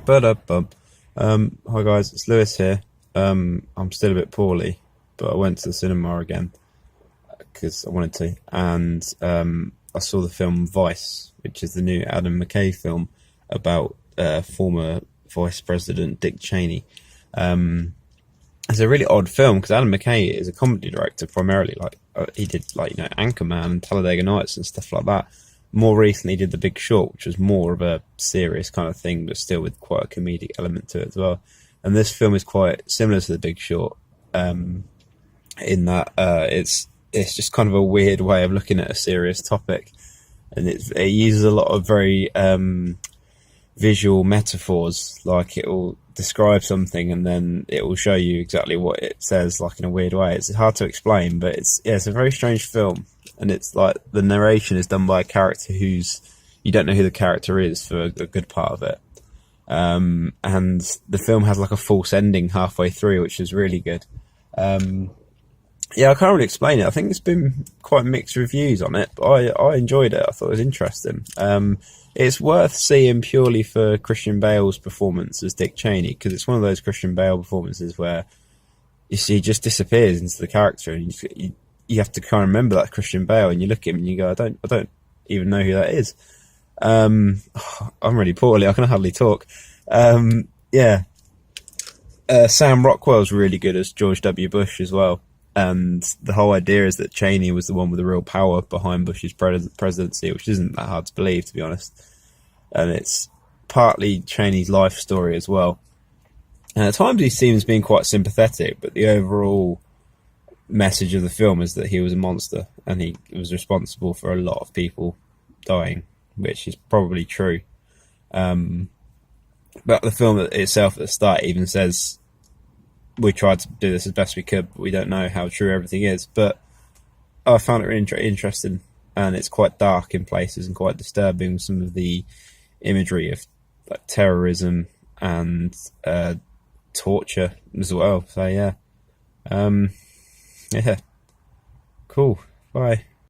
But Hi guys, it's Lewis here. I'm still a bit poorly, but I went to the cinema again because I wanted to, and I saw the film Vice, which is the new Adam McKay film about former Vice President Dick Cheney. It's a really odd film because Adam McKay is a comedy director primarily. He did Anchorman and Talladega Nights and stuff like that. More recently, he did The Big Short, which was more of a serious kind of thing, but still with quite a comedic element to it as well. And this film is quite similar to The Big Short, in that it's just kind of a weird way of looking at a serious topic, and it uses a lot of very visual metaphors. Like, it will describe something and then it will show you exactly what it says, like in a weird way. It's hard to explain, but it's a very strange film, and it's like the narration is done by a character who's you don't know who the character is for a good part of it. And the film has like a false ending halfway through, which is really good. Yeah, I can't really explain it. I think it's been quite mixed reviews on it, but I enjoyed it. I thought it was interesting. It's worth seeing purely for Christian Bale's performance as Dick Cheney, because it's one of those Christian Bale performances where you see he just disappears into the character, and you have to kind of remember that Christian Bale, and you look at him and you go, I don't even know who that is. I'm really poorly. I can hardly talk. Yeah. Sam Rockwell's really good as George W. Bush as well. And the whole idea is that Cheney was the one with the real power behind Bush's presidency, which isn't that hard to believe, to be honest. And it's partly Cheney's life story as well. And at times he seems being quite sympathetic, but the overall message of the film is that he was a monster and he was responsible for a lot of people dying, which is probably true. But the film itself at the start even says, we tried to do this as best we could, but we don't know how true everything is. But I found it really interesting, and it's quite dark in places and quite disturbing, some of the imagery of like terrorism and torture as well. So yeah, yeah, cool. Bye.